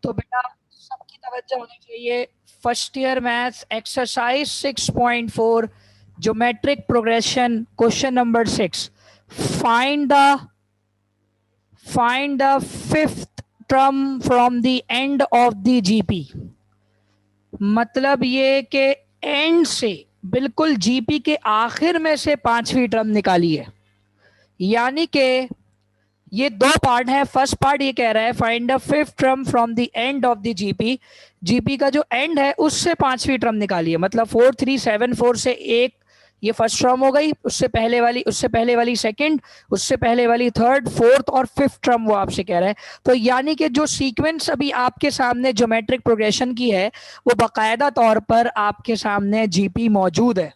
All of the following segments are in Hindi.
तो बेटा सबकी तवज्जो होनी चाहिए। First year maths exercise 6.4 geometric progression question number 6। Find the fifth term from the end of the GP. मतलब ये कि एंड से बिल्कुल जीपी के आखिर में से पांचवी टर्म निकाली है। यानी कि ये दो पार्ट है। फर्स्ट पार्ट ये कह रहा है find the fifth term from the end of the GP. GP का जो एंड है उससे पांचवी टर्म निकालिए। मतलब 4374 से एक ये फर्स्ट टर्म हो गई, उससे पहले वाली सेकंड, उससे पहले वाली थर्ड, फोर्थ और फिफ्थ टर्म वो आपसे कह रहा है। तो यानी कि जो सीक्वेंस अभी आपके सामने ज्योमेट्रिक प्रोग्रेशन की है वो बाकायदा तौर पर आपके सामने जीपी मौजूद है।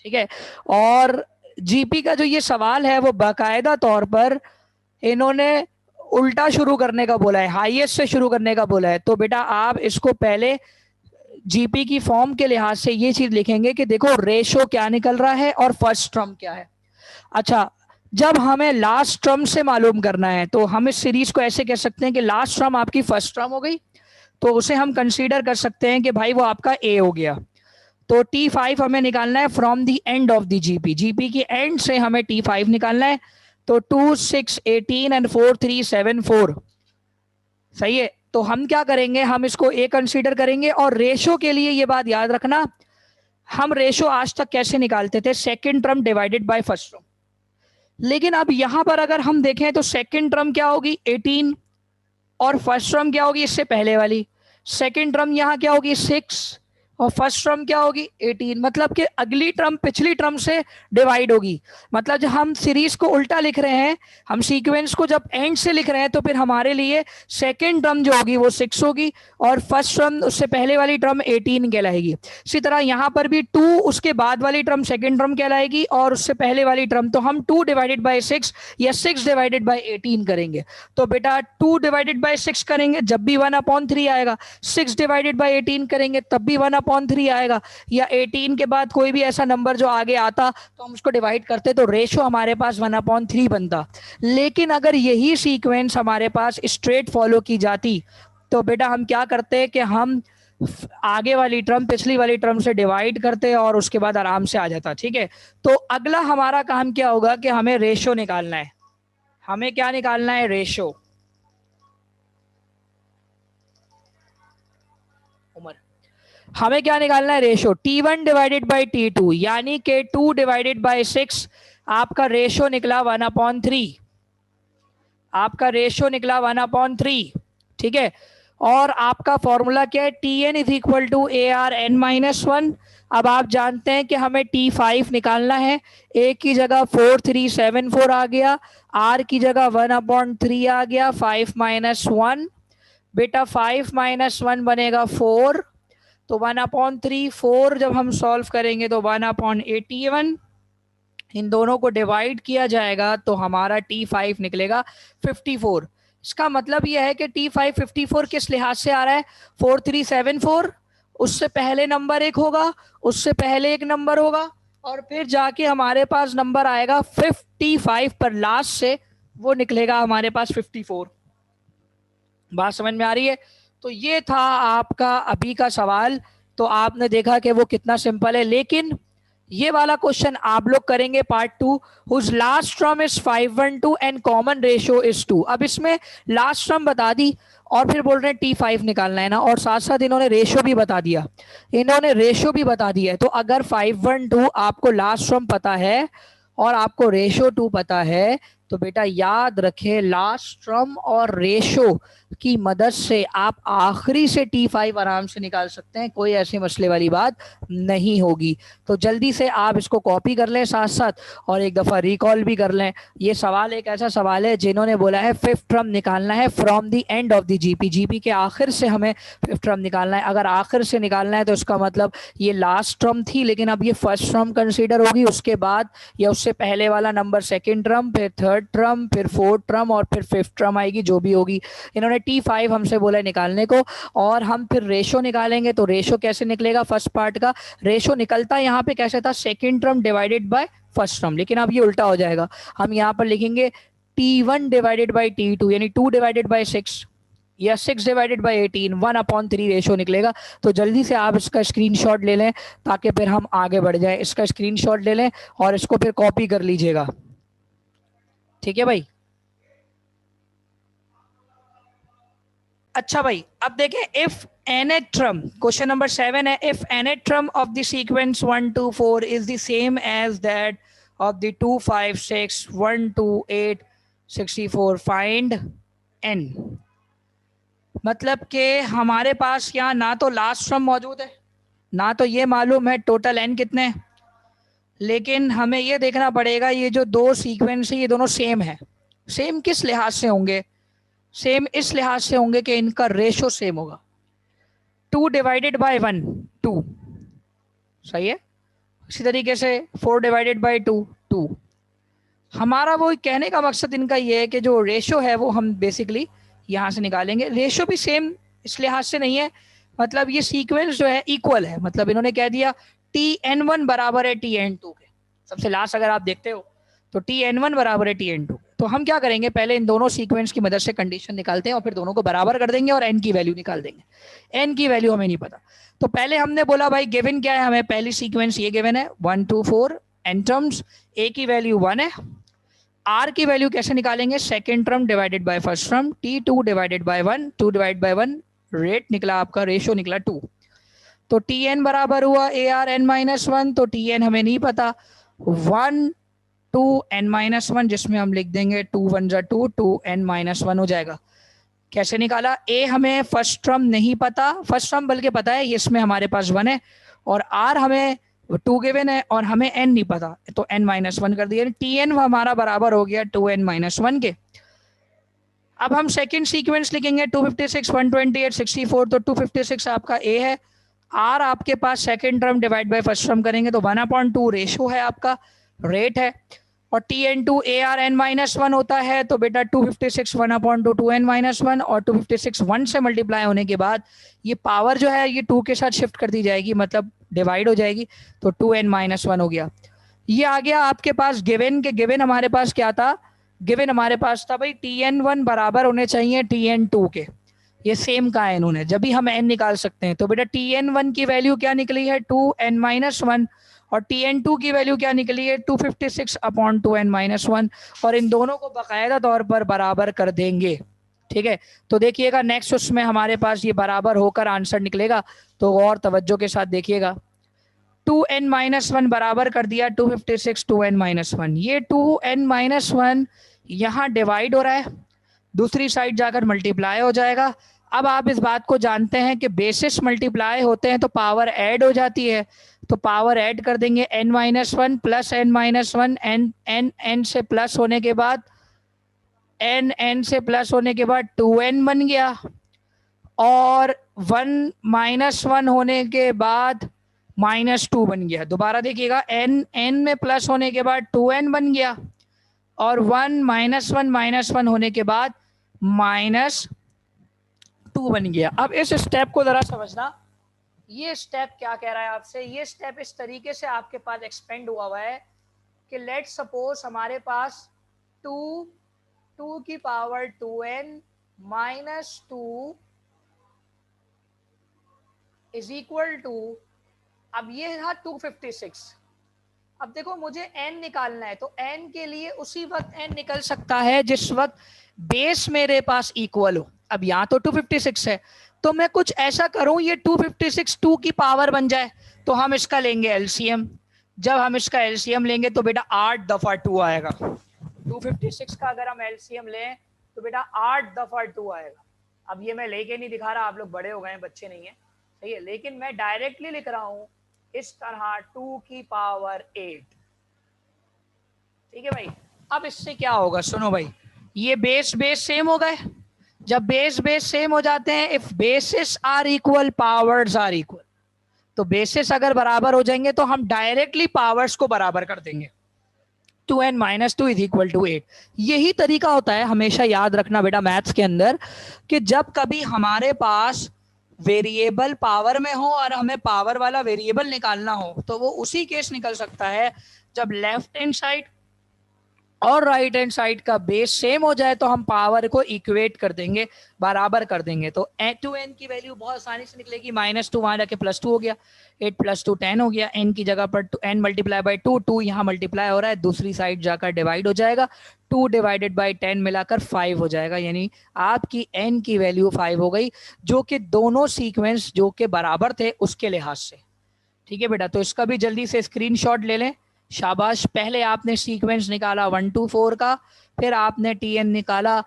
ठीक है। और जीपी का जो ये सवाल है वो बाकायदा तौर पर इन्होंने उल्टा शुरू करने का बोला है, हाईएस्ट से शुरू करने का बोला है। तो बेटा आप इसको पहले जीपी की फॉर्म के लिहाज से ये चीज लिखेंगे कि देखो रेशो क्या निकल रहा है और फर्स्ट टर्म क्या है। अच्छा, जब हमें लास्ट टर्म से मालूम करना है तो हम इस सीरीज को ऐसे कह सकते हैं कि लास्ट टर्म आपकी फर्स्ट टर्म हो गई, तो उसे हम कंसीडर कर सकते हैं कि भाई वो आपका ए हो गया। तो T5 हमें निकालना है from the end of the GP. GP की एंड से हमें T5 निकालना है। तो 2 6 18 एंड 4 3 7 4 सही है। तो हम क्या करेंगे, हम इसको ए कंसीडर करेंगे। और रेशो के लिए ये बात याद रखना, हम रेशो आज तक कैसे निकालते थे, second term divided by first term. लेकिन अब यहां पर अगर हम देखें तो सेकंड टर्म क्या होगी 18 और फर्स्ट टर्म क्या होगी इससे पहले वाली। सेकंड टर्म यहां क्या होगी 6 और फर्स्ट टर्म क्या होगी 18। मतलब कि अगली टर्म पिछली टर्म से डिवाइड होगी। मतलब जब हम सीरीज को उल्टा लिख रहे हैं, हम सीक्वेंस को जब एंड से लिख रहे हैं, तो फिर हमारे लिए सेकंड टर्म जो होगी वो 6 होगी और फर्स्ट टर्म उससे पहले वाली टर्म 18 कहलाएगी। इसी तरह यहां पर भी 2 उसके बाद वाली टर्म सेकंड टर्म कहलाएगी और उससे पहले वाली टर्म, तो हम 2 डिवाइडेड बाय 6 या 6 डिवाइडेड बाय 18 करेंगे। तो बेटा 2 डिवाइडेड बाय 6 करेंगे जब भी 1/3 आएगा, 6 डिवाइडेड बाय 18 करेंगे तब भी 1/3 आएगा, या 18 के बाद कोई भी ऐसा नंबर जो आगे आता तो हम उसको डिवाइड करते, तो रेशो हमारे पास 1/3 बनता। लेकिन अगर यही सीक्वेंस हमारे पास स्ट्रेट फॉलो की जाती तो बेटा हम क्या करते कि हम आगे वाली टर्म पिछली वाली टर्म से डिवाइड करते और उसके बाद आराम से आ जाता। ठीक है। तो अगला हमारा काम क्या होगा कि हमें रेशो निकालना है। हमें क्या निकालना है, रेशो। उमर, हमें क्या निकालना है, ratio T1 divided by T2, यानी कि 2 डिवाइडेड बाई 6 आपका रेशो निकला 1/3। आपका रेशो निकला 1/3। ठीक है। और आपका फॉर्मूला क्या है, Tn is equal to ARn-1। अब आप जानते हैं कि हमें T5 निकालना है। ए की जगह 4374 आ गया, आर की जगह 1/3 आ गया, 5 - 1 बेटा 5 - 1 बनेगा 4। तो 1/3 4 जब हम सॉल्व करेंगे तो 1/81। इन दोनों को डिवाइड किया जाएगा तो हमारा T5 निकलेगा 54। इसका मतलब यह है कि T5 54 किस लिहाज से आ रहा है, 4374 उससे पहले नंबर एक होगा, उससे पहले एक नंबर होगा और फिर जाके हमारे पास नंबर आएगा 55 पर लास्ट से वो निकलेगा हमारे पास 54। बात समझ में आ रही है। तो ये था आपका अभी का सवाल। तो आपने देखा कि वो कितना सिंपल है। लेकिन ये वाला क्वेश्चन आप लोग करेंगे part 2, whose last term is 512 and common ratio is 2। अब इसमें लास्ट टर्म बता दी और फिर बोल रहे हैं T5 निकालना है ना, और साथ साथ इन्होंने रेशियो भी बता दिया। इन्होंने रेशियो भी बता दिया है। तो अगर 512 आपको लास्ट टर्म पता है और आपको रेशियो 2 पता है तो बेटा याद रखें लास्ट टर्म और रेशो की मदद से आप आखिरी से T5 आराम से निकाल सकते हैं, कोई ऐसे मसले वाली बात नहीं होगी। तो जल्दी से आप इसको कॉपी कर लें साथ साथ और एक दफ़ा रिकॉल भी कर लें। ये सवाल एक ऐसा सवाल है जिन्होंने बोला है फिफ्थ टर्म निकालना है from the end of the GP. GP के आखिर से हमें फिफ्थ टर्म निकालना है। अगर आखिर से निकालना है तो इसका मतलब ये लास्ट टर्म थी, लेकिन अब ये फर्स्ट टर्म कंसीडर होगी, उसके बाद या उससे पहले वाला नंबर सेकेंड टर्म, फिर थर्ड टर्म, फिर फोर्थ टर्म और फिर फिफ्थ टर्म आएगी जो भी होगी। इन्होंने T5 हमसे बोला है निकालने को और हम फिर रेशो निकालेंगे। तो रेशो कैसे निकलेगा, फर्स्ट पार्ट का रेशो निकलता यहाँ पे कैसे था, second term divided by first term, लेकिन अब ये उल्टा हो जाएगा। हम यहाँ पर लिखेंगे T1 डिवाइडेड बाई T2 यानी 2 डिवाइडेड बाई 6 या 6/18 1/3 रेशो निकलेगा। तो जल्दी से आप इसका स्क्रीनशॉट ले लें ताकि फिर हम आगे बढ़ जाएं। इसका स्क्रीनशॉट ले लें और इसको फिर कॉपी कर लीजिएगा, ठीक है भाई। अच्छा भाई, अब देखें, if nth term, question number 7 है, if nth term of the sequence 1 2 4 is the same as that of the 2 5 6 1 2 8 64, find n। मतलब कि हमारे पास यहाँ ना तो लास्ट टर्म मौजूद है, ना तो ये मालूम है टोटल n कितने हैं, लेकिन हमें ये देखना पड़ेगा ये जो दो सीक्वेंस है ये दोनों सेम है। सेम किस लिहाज से होंगे? सेम इस लिहाज से होंगे कि इनका रेशो सेम होगा। 2/1 2, सही है। इसी तरीके से 4/2 2। हमारा वो कहने का मकसद इनका ये है कि जो रेशो है वो हम बेसिकली यहाँ से निकालेंगे। रेशो भी सेम इस लिहाज से नहीं है, मतलब ये सीक्वेंस जो है इक्वल है। मतलब इन्होंने कह दिया Tn1 बराबर है Tn2 के। सबसे लास्ट अगर आप देखते हो तो Tn1 बराबर है Tn2। तो हम क्या करेंगे, पहले इन दोनों सीक्वेंस की मदद से कंडीशन निकालते हैं और फिर दोनों को बराबर कर देंगे और n की वैल्यू निकाल देंगे। n की वैल्यू हमें नहीं पता, तो पहले हमने बोला भाई गिवन क्या है, हमें पहली सीक्वेंस ये गिवन है 1 2 4 n टर्म्स, a की वैल्यू 1 है। r की वैल्यू कैसे निकालेंगे, second term divided by first term, t2 divided by 1, 2 divide by 1, rate निकला आपका, रेशियो निकला 2। तो Tn बराबर हुआ AR(n-1), तो Tn हमें नहीं पता, 1 2 n-1, जिसमें हम लिख देंगे 2 1 2, 2 n-1 हो जाएगा। कैसे निकाला, a हमें फर्स्ट टर्म नहीं पता, फर्स्ट टर्म बल्कि पता है, इसमें हमारे पास 1 है, और r हमें 2 गिवन है और हमें n नहीं पता, तो n-1 कर दिया। Tn हमारा बराबर हो गया 2n-1 के। अब हम सेकंड सीक्वेंस लिखेंगे 256 128 64, तो 256 आपका a है, r आपके पास second term divide by first term करेंगे तो 1/2 रेशो है आपका, रेट है, और Tn2 AR(n-1) होता है, तो बेटा 256 1/2 2n-1, और 256 1 से मल्टीप्लाई होने के बाद ये पावर जो है ये 2 के साथ शिफ्ट कर दी जाएगी, मतलब डिवाइड हो जाएगी, तो 2n-1 हो गया। ये आ गया आपके पास गिवन के। गिवन हमारे पास क्या था, गिवन हमारे पास था भाई Tn1 बराबर होने चाहिए Tn2 के, ये सेम का है इन्होंने, जब भी हम n निकाल सकते हैं। तो बेटा Tn1 की वैल्यू क्या निकली है 2n-1, और Tn2 की वैल्यू क्या निकली है 256/2n-1, और इन दोनों को बाकायदा तौर पर बराबर कर देंगे, ठीक है। तो देखिएगा नेक्स्ट उसमें हमारे पास ये बराबर होकर आंसर निकलेगा, तो और तवज्जो के साथ देखिएगा। 2n-1 बराबर कर दिया 256 2n-1, ये 2n-1 यहाँ डिवाइड हो रहा है, दूसरी साइड जाकर मल्टीप्लाई हो जाएगा। अब आप इस बात को जानते हैं कि बेसिस मल्टीप्लाई होते हैं तो पावर ऐड हो जाती है, तो पावर ऐड कर देंगे n-1 प्लस n-1, n से प्लस होने के बाद n से प्लस होने के बाद 2n बन गया, और 1 - 1 होने के बाद -2 बन गया। दोबारा देखिएगा, n में प्लस होने के बाद 2n बन गया, और 1 - 1 होने के बाद -2 बन गया। अब इस स्टेप को जरा समझना, ये स्टेप क्या कह रहा है आपसे, ये स्टेप इस तरीके से आपके पास एक्सपेंड हुआ है कि लेट सपोज हमारे पास 2 की power 2n -2 is equal to, अब ये था 256। अब देखो मुझे n निकालना है, तो n के लिए उसी वक्त n निकल सकता है जिस वक्त बेस मेरे पास इक्वल हो। अब यहाँ तो 256 है, तो मैं कुछ ऐसा करूं ये 256 2 की पावर बन जाए, तो हम इसका लेंगे एलसीएम। जब हम इसका एलसीएम लेंगे तो बेटा 8 दफा 2 आएगा। 256 का अगर हम एलसीएम लें तो बेटा 8 दफा 2 आएगा। अब ये मैं लेके नहीं दिखा रहा, आप लोग बड़े हो गए हैं, बच्चे नहीं है, सही है, लेकिन मैं डायरेक्टली लिख रहा हूं इस तरह 2 की पावर 8, ठीक है भाई। अब इससे क्या होगा, सुनो भाई, ये बेस बेस सेम हो गए। जब बेस बेस सेम हो जाते हैं, if bases are equal powers are equal, तो बेसिस अगर बराबर हो जाएंगे तो हम डायरेक्टली पावर्स को बराबर कर देंगे। 2n-2 is equal to 8। यही तरीका होता है, हमेशा याद रखना बेटा मैथ्स के अंदर, कि जब कभी हमारे पास वेरिएबल पावर में हो और हमें पावर वाला वेरिएबल निकालना हो, तो वो उसी केस निकल सकता है जब लेफ्ट हैंड साइड और राइट हैंड साइड का बेस सेम हो जाए तो हम पावर को इक्वेट कर देंगे, बराबर कर देंगे। तो टू एन की वैल्यू बहुत आसानी से निकलेगी, -2 वहां जाके +2 हो गया, 8 + 2 10 हो गया, एन की जगह पर एन मल्टीप्लाई बाई 2, 2 यहाँ मल्टीप्लाई हो रहा है, दूसरी साइड जाकर डिवाइड हो जाएगा, 2 डिवाइडेड बाई 10 मिलाकर 5 हो जाएगा, यानी आपकी एन की वैल्यू 5 हो गई, जो कि दोनों सीक्वेंस जो के बराबर थे उसके लिहाज से। ठीक है बेटा, तो इसका भी जल्दी से स्क्रीनशॉट ले लें। शाबाश, पहले आपने सीक्वेंस निकाला 1 2 4 का, फिर आपने टीएन निकाला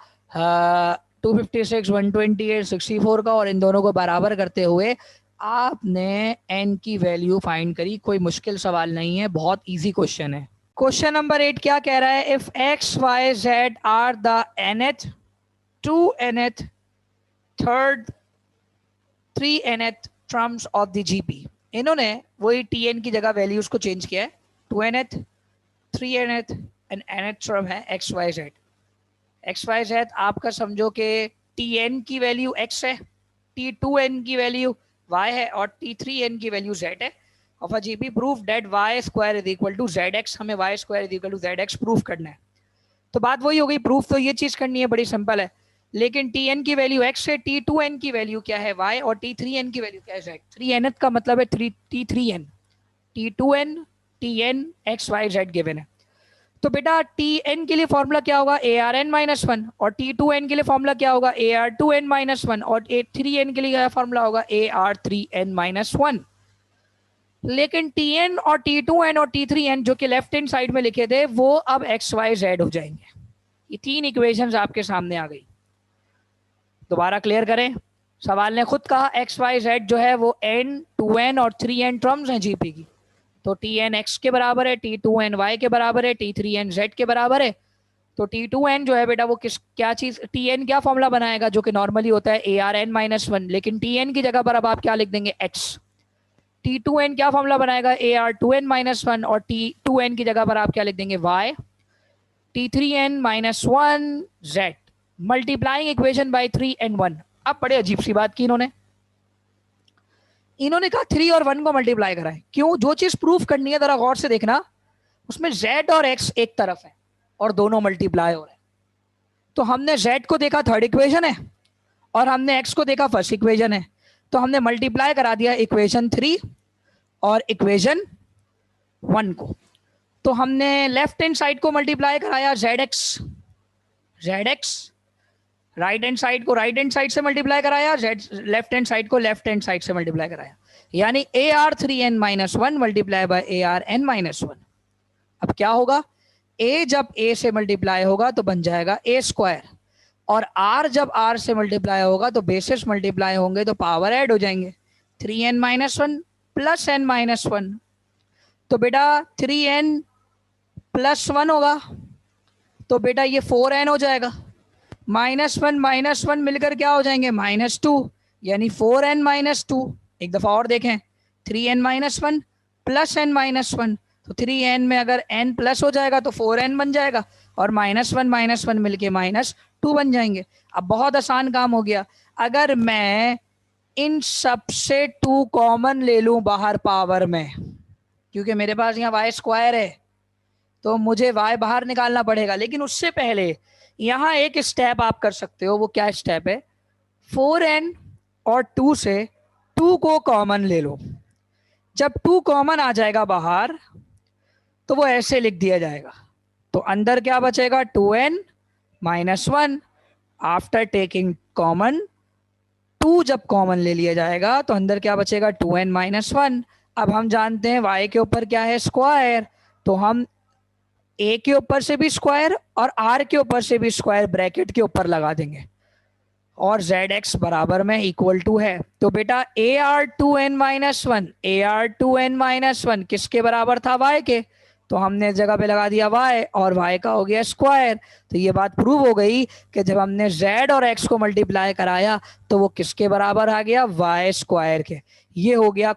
256 128 64 का, और इन दोनों को बराबर करते हुए आपने एन की वैल्यू फाइंड करी। कोई मुश्किल सवाल नहीं है, बहुत इजी क्वेश्चन है। क्वेश्चन नंबर 8 क्या कह रहा है? If x Y z are the nth 2nth third 3nth terms of the GP. इन्होंने वही टीएन की जगह वैल्यूज को चेंज किया है, 2nth 3nth and nth term है X Y Z. X Y Z आपका समझो कि टीएन की वैल्यू एक्स है, T2n की वैल्यू y है और T3n की वैल्यू z है। Of a GP proof that y square is equal to zx। हमें y square is equal to zx proof करना है। तो बात वही हो गई, प्रूफ तो ये चीज करनी है, बड़ी सिंपल है। लेकिन Tn की वैल्यू x है, T2n की वैल्यू क्या है y, और T3n की वैल्यू क्या है z। 3nth का मतलब है T3n, T2n Tn x y z given है। तो बेटा Tn के लिए फॉर्मूला क्या होगा? ARn-1, और T2n के लिए फॉर्मूला क्या होगा? AR2n-1, और A3n के लिए क्या फॉर्मूला होगा? AR3n-1। लेकिन Tn और T2n और T3n जो कि लेफ्ट हैंड साइड में लिखे थे वो अब एक्स वाई जेड हो जाएंगे। ये तीन इक्वेशंस आपके सामने आ गई। दोबारा क्लियर करें, सवाल ने खुद कहा एक्स वाई जेड जो है वो n 2n और 3n टर्म्स हैं जीपी की। तो Tn x के बराबर है, T2n y के बराबर है, T3n z के बराबर है। तो T2n जो है बेटा वो क्या चीज, Tn क्या फॉर्मूला बनाएगा जो कि नॉर्मली होता है ARn-1, लेकिन Tn की जगह पर अब आप क्या लिख देंगे? x। T2n क्या फॉर्मूला बनाएगा? AR2n-1, और T2n की जगह पर आप क्या लिख देंगे? y। T3n-1 z multiplying equation by 3 and 1। अब बड़े अजीब सी बात की इन्होंने कहा 3 और 1 को मल्टीप्लाई कराएं। क्यों? जो चीज प्रूफ करनी है जरा गौर से देखना, उसमें z और x एक तरफ है और दोनों मल्टीप्लाई हो रहे हैं। तो हमने z को देखा थर्ड इक्वेशन है और हमने x को देखा फर्स्ट इक्वेशन है, तो हमने मल्टीप्लाई करा दिया इक्वेशन 3 और इक्वेशन 1 को। तो हमने लेफ्ट हैंड साइड को मल्टीप्लाई कराया zx, राइट हैंड साइड को राइट हैंड साइड से मल्टीप्लाई कराया, लेफ्ट हैंड साइड को लेफ्ट हैंड साइड से मल्टीप्लाई कराया, यानी AR3n-1 मल्टीप्लाई बाय ARn-1। अब क्या होगा? a जब a से मल्टीप्लाई होगा तो बन जाएगा a स्क्वायर, और r जब r से मल्टीप्लाई होगा तो बेसिस मल्टीप्लाई होंगे तो पावर ऐड हो जाएंगे, 3n-1 प्लस n-1। तो बेटा 3n प्लस 1 होगा, तो बेटा ये 4n हो जाएगा, -1 मिलकर क्या हो जाएंगे? -2, यानी 4n-2। एक दफा और देखें, 3n-1 प्लस n-1, तो 3n में अगर n प्लस हो जाएगा तो 4n बन जाएगा, और -1 मिलके -2 बन जाएंगे। अब बहुत आसान काम हो गया, अगर मैं इन सब से 2 कॉमन ले लूं बाहर पावर में, क्योंकि मेरे पास यहाँ y स्क्वायर है तो मुझे y बाहर निकालना पड़ेगा। लेकिन उससे पहले यहाँ एक स्टेप आप कर सकते हो। वो क्या स्टेप है? 4n और 2 से 2 को कॉमन ले लो। जब 2 कॉमन आ जाएगा बाहर तो वो ऐसे लिख दिया जाएगा, तो अंदर क्या बचेगा? 2n-1। आफ्टर टेकिंग कॉमन 2 जब कॉमन ले लिया जाएगा तो अंदर क्या बचेगा? 2n-1। अब हम जानते हैं y के ऊपर क्या है? स्क्वायर, तो हम a के ऊपर से भी स्क्वायर और r के ऊपर से भी स्क्वायर ब्रैकेट के ऊपर लगा देंगे, और zx बराबर में इक्वल टू है। तो बेटा AR2n-1 किसके बराबर था? y के, तो हमने जगह पे लगा दिया y, और y का हो गया स्क्वायर। तो ये बात प्रूव हो गई कि जब हमने z और x को मल्टीप्लाई कराया तो वो किसके बराबर आ गया? y स्क्वायर के। ये हो गया